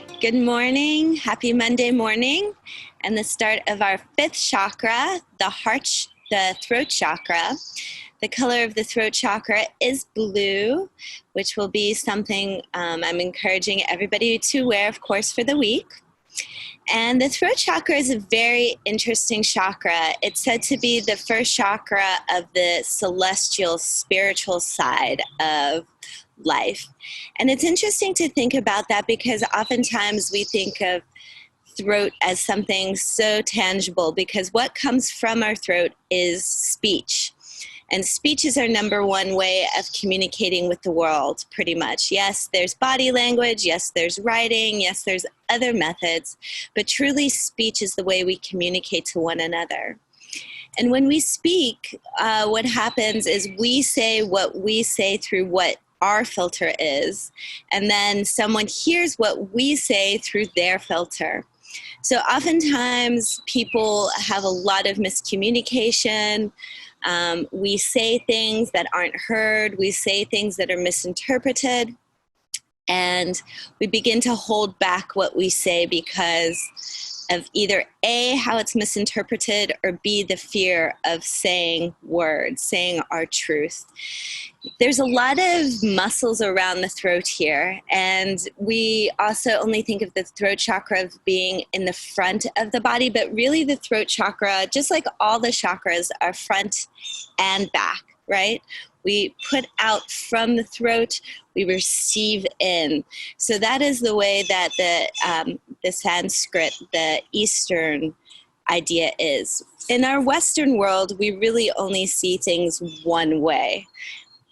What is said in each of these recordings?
right, good morning. Happy Monday morning and the start of our fifth chakra, the throat chakra. The color of the throat chakra is blue, which will be something I'm encouraging everybody to wear, of course, for the week. And the throat chakra is a very interesting chakra. It's said to be the first chakra of the celestial, spiritual side of life. And it's interesting to think about that because oftentimes we think of throat as something so tangible because what comes from our throat is speech. And speech is our number one way of communicating with the world, pretty much. Yes, there's body language. Yes, there's writing. Yes, there's other methods. But truly, speech is the way we communicate to one another. And when we speak, what happens is we say what we say through what our filter is. And then someone hears what we say through their filter. So oftentimes, people have a lot of miscommunication. We say things that aren't heard. We say things that are misinterpreted. And we begin to hold back what we say because of either A, how it's misinterpreted, or B, the fear of saying words, saying our truth. There's a lot of muscles around the throat here, and we also only think of the throat chakra of being in the front of the body, but really the throat chakra, just like all the chakras, are front and back, right? We put out from the throat, we receive in. So that is the way that the Sanskrit, the Eastern idea is. In our Western world, we really only see things one way.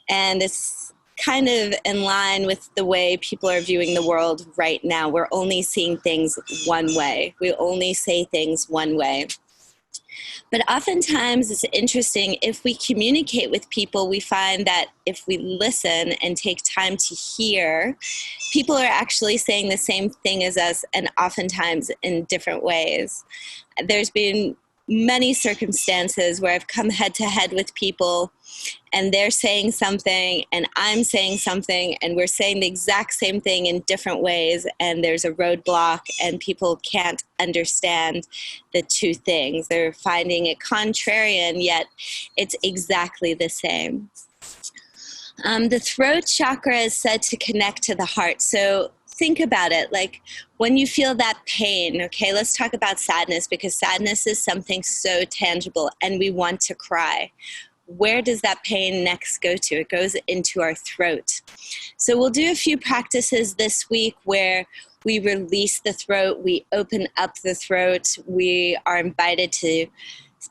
And it's kind of in line with the way people are viewing the world right now. We're only seeing things one way. We only say things one way. But oftentimes it's interesting, if we communicate with people, we find that if we listen and take time to hear, people are actually saying the same thing as us, and oftentimes in different ways. There's been many circumstances where I've come head to head with people and they're saying something and I'm saying something and we're saying the exact same thing in different ways, and there's a roadblock and people can't understand the two things. They're finding it contrarian, yet it's exactly the same. The throat chakra is said to connect to the heart. So think about it, like when you feel that pain, okay, let's talk about sadness, because sadness is something so tangible and we want to cry. Where does that pain next go to? It goes into our throat. So we'll do a few practices this week where we release the throat, we open up the throat, we are invited to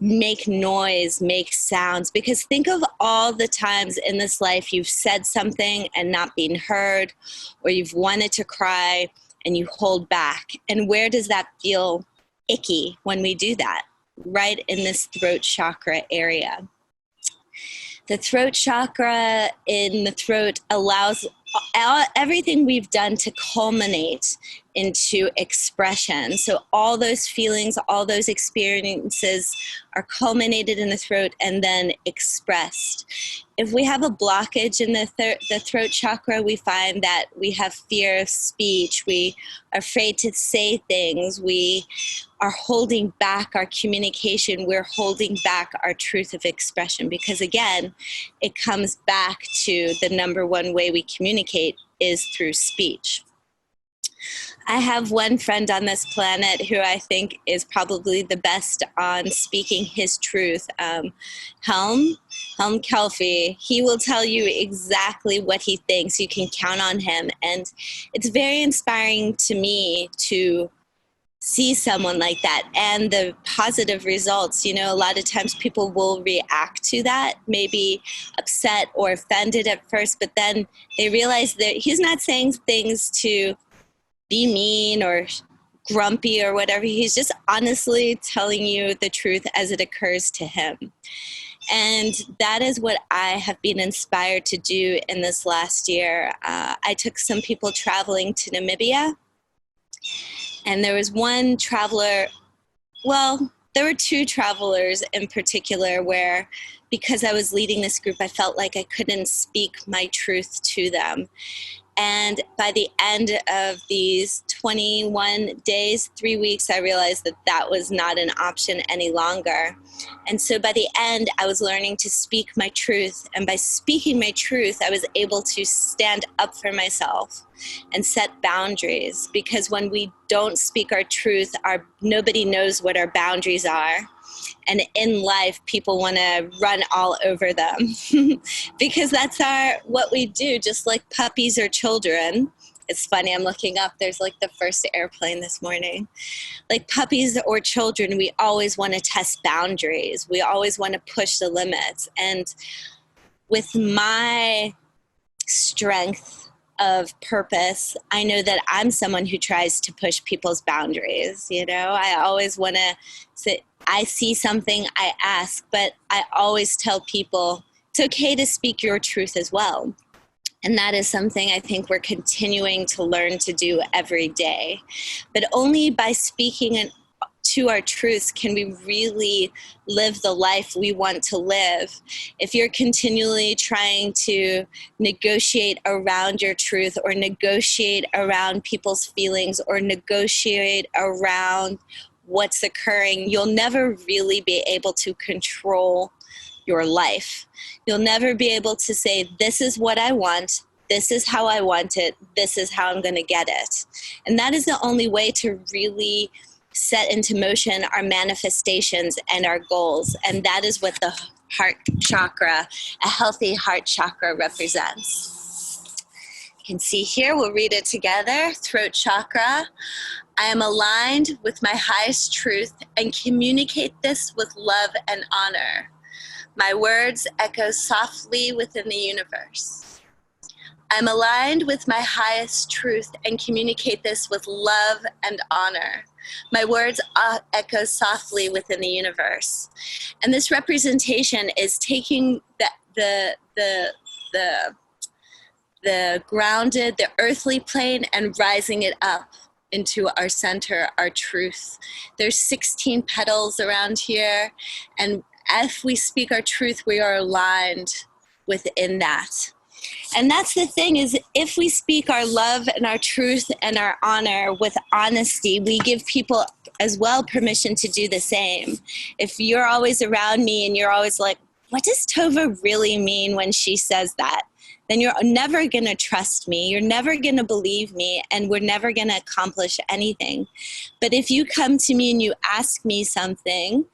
make noise, make sounds, because think of all the times in this life you've said something and not been heard, or you've wanted to cry and you hold back. And where does that feel icky when we do that? Right in this throat chakra area. The throat chakra in the throat allows everything we've done to culminate into expression. So all those feelings, all those experiences are culminated in the throat and then expressed. If we have a blockage in the throat chakra, we find that we have fear of speech, we are afraid to say things, we are holding back our communication, we're holding back our truth of expression, because again, it comes back to the number one way we communicate is through speech. I have one friend on this planet who I think is probably the best on speaking his truth, Helm Kelfi. He will tell you exactly what he thinks. You can count on him. And it's very inspiring to me to see someone like that and the positive results. You know, a lot of times people will react to that, maybe upset or offended at first, but then they realize that he's not saying things to be mean or grumpy or whatever. He's just honestly telling you the truth as it occurs to him. And that is what I have been inspired to do in this last year. I took some people traveling to Namibia, and there was one traveler, well, there were two travelers in particular where, because I was leading this group, I felt like I couldn't speak my truth to them. And by the end of these 21 days, 3 weeks, I realized that that was not an option any longer. And so by the end, I was learning to speak my truth. And by speaking my truth, I was able to stand up for myself and set boundaries. Because when we don't speak our truth, nobody knows what our boundaries are. And in life, people want to run all over them because that's what we do, just like puppies or children. It's funny, I'm looking up, there's like the first airplane this morning. Like puppies or children, we always want to test boundaries. We always want to push the limits. And with my strength of purpose, I know that I'm someone who tries to push people's boundaries. You know, I always want to sit. I see something, I ask, but I always tell people it's okay to speak your truth as well. And that is something I think we're continuing to learn to do every day. But only by speaking to our truths can we really live the life we want to live. If you're continually trying to negotiate around your truth, or negotiate around people's feelings, or negotiate around what's occurring, you'll never really be able to control your life. You'll never be able to say, this is what I want, this is how I want it, this is how I'm going to get it. And that is the only way to really set into motion our manifestations and our goals. And that is what the heart chakra, a healthy heart chakra, represents. You can see here, we'll read it together. Throat chakra. I am aligned with my highest truth and communicate this with love and honor. My words echo softly within the universe. I'm aligned with my highest truth and communicate this with love and honor. My words echo softly within the universe. And this representation is taking the grounded, the earthly plane, and rising it up into our center, our truth. There's 16 petals around here, and if we speak our truth, we are aligned within that. And that's the thing, is if we speak our love and our truth and our honor with honesty, we give people as well permission to do the same. If you're always around me and you're always like, what does Tovah really mean when she says that? Then you're never going to trust me. You're never going to believe me, and we're never going to accomplish anything. But if you come to me and you ask me something,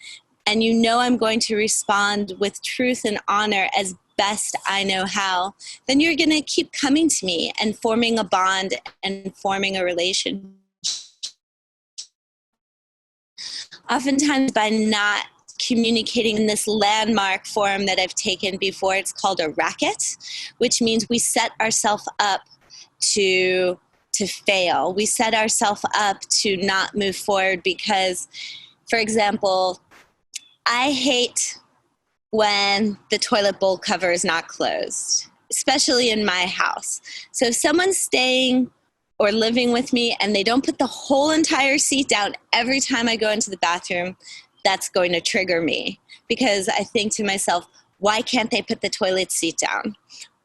and you know I'm going to respond with truth and honor as best I know how, then you're going to keep coming to me and forming a bond and forming a relationship. Oftentimes, by not communicating in this landmark form that I've taken before, it's called a racket, which means we set ourselves up to fail. We set ourselves up to not move forward because, for example, I hate when the toilet bowl cover is not closed, especially in my house. So if someone's staying or living with me and they don't put the whole entire seat down every time I go into the bathroom, that's going to trigger me, because I think to myself, why can't they put the toilet seat down?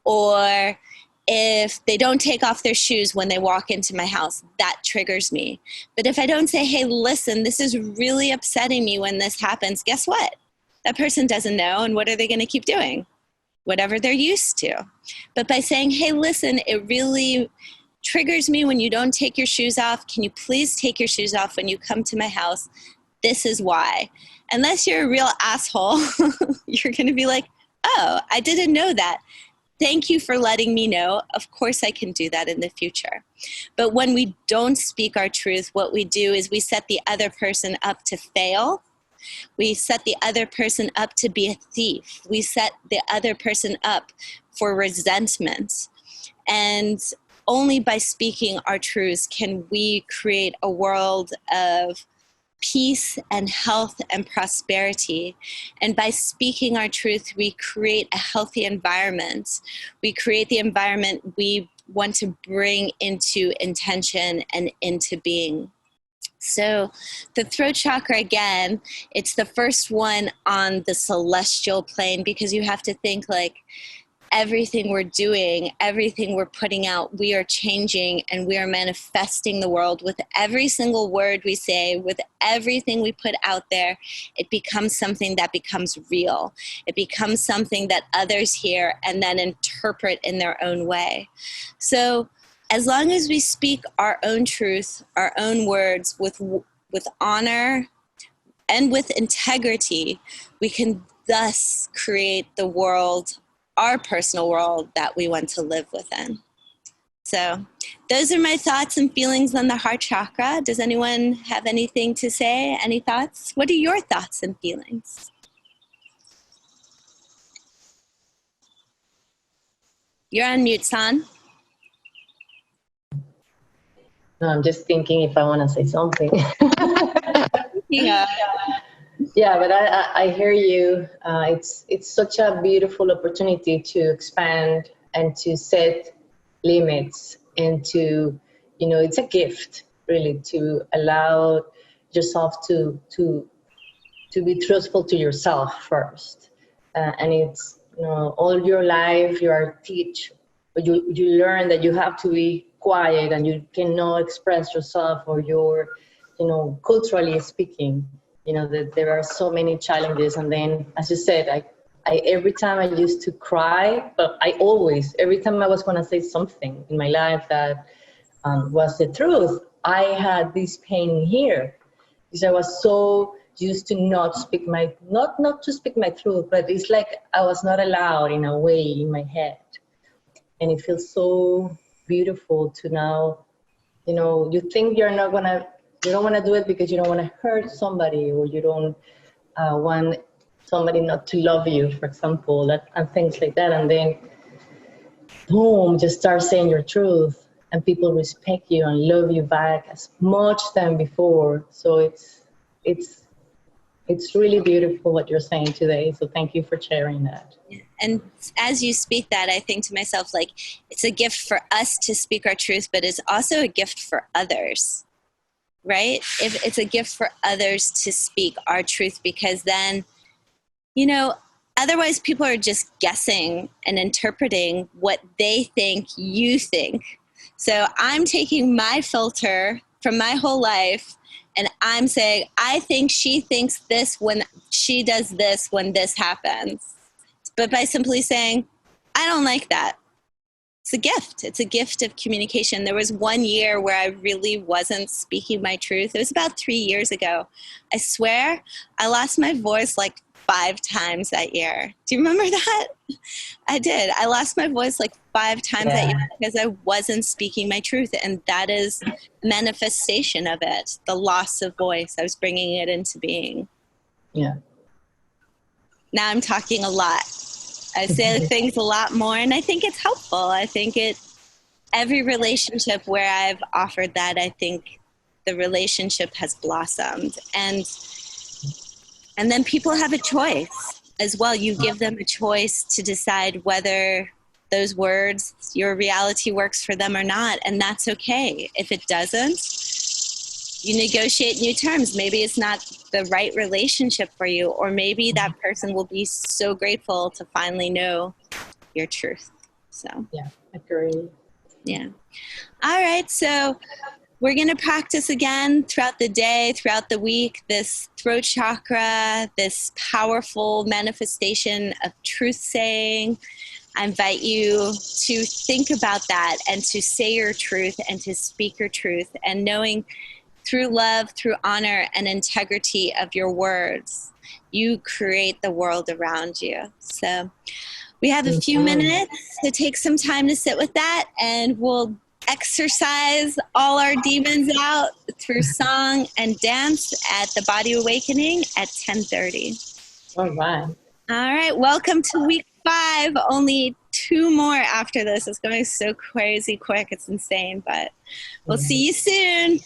Or if they don't take off their shoes when they walk into my house, that triggers me. But if I don't say, hey, listen, this is really upsetting me when this happens, guess what? That person doesn't know, and what are they going to keep doing? Whatever they're used to. But by saying, hey, listen, it really triggers me when you don't take your shoes off. Can you please take your shoes off when you come to my house? This is why. Unless you're a real asshole, you're going to be like, oh, I didn't know that. Thank you for letting me know. Of course I can do that in the future. But when we don't speak our truth, what we do is we set the other person up to fail. We set the other person up to be a thief. We set the other person up for resentment. And only by speaking our truths can we create a world of peace and health and prosperity. And by speaking our truth, we create a healthy environment. We create the environment we want to bring into intention and into being. So the throat chakra, again, it's the first one on the celestial plane, because you have to think like everything we're doing, everything we're putting out, we are changing and we are manifesting the world with every single word we say, with everything we put out there. It becomes something that becomes real. It becomes something that others hear and then interpret in their own way. So as long as we speak our own truth, our own words with honor and with integrity, we can thus create the world, our personal world that we want to live within. So those are my thoughts and feelings on the heart chakra. Does anyone have anything to say? Any thoughts? What are your thoughts and feelings? You're on mute, San. No, I'm just thinking if I want to say something. Yeah. Yeah, but I hear you. It's such a beautiful opportunity to expand and to set limits and to, it's a gift really to allow yourself to be truthful to yourself first. And it's, all your life you are but you learn that you have to be quiet and you cannot express yourself or you're, culturally speaking. That there are so many challenges, and then, as you said, I every time I used to cry, but every time I was going to say something in my life that was the truth, I had this pain here because I was so used to not speak not to speak my truth, but it's like I was not allowed in a way in my head, and it feels so beautiful to now, you think you don't want to do it because you don't want to hurt somebody, or you don't want somebody not to love you, for example, and things like that. And then, boom, just start saying your truth, and people respect you and love you back as much than before. So it's really beautiful what you're saying today. So thank you for sharing that. And as you speak that, I think to myself, like, it's a gift for us to speak our truth, but it's also a gift for others. Right? If it's a gift for others to speak our truth, because then, otherwise people are just guessing and interpreting what they think you think. So I'm taking my filter from my whole life and I'm saying, I think she thinks this when she does this, when this happens. But by simply saying, I don't like that. It's a gift. It's a gift of communication. There was one year where I really wasn't speaking my truth. It was about 3 years ago. I swear I lost my voice like 5 times that year. Do you remember that? I did. I lost my voice like 5 times that year because I wasn't speaking my truth. And that is manifestation of it, the loss of voice. I was bringing it into being. Yeah. Now I'm talking a lot. I say things a lot more, and I think it's helpful. I think every relationship where I've offered that, I think the relationship has blossomed. And then people have a choice as well. You give them a choice to decide whether those words, your reality works for them or not, and that's okay. If it doesn't, you negotiate new terms. Maybe it's not the right relationship for you, or maybe that person will be so grateful to finally know your truth. So yeah, agree. Yeah. All right. So we're going to practice again throughout the day, throughout the week, this throat chakra, this powerful manifestation of truth saying. I invite you to think about that and to say your truth and to speak your truth, and knowing through love, through honor and integrity of your words, you create the world around you. So we have a few minutes to take some time to sit with that, and we'll exercise all our demons out through song and dance at the Body Awakening at 10:30. All right. All right. Welcome to week 5. Only 2 more after this. It's going so crazy quick. It's insane, but we'll see you soon.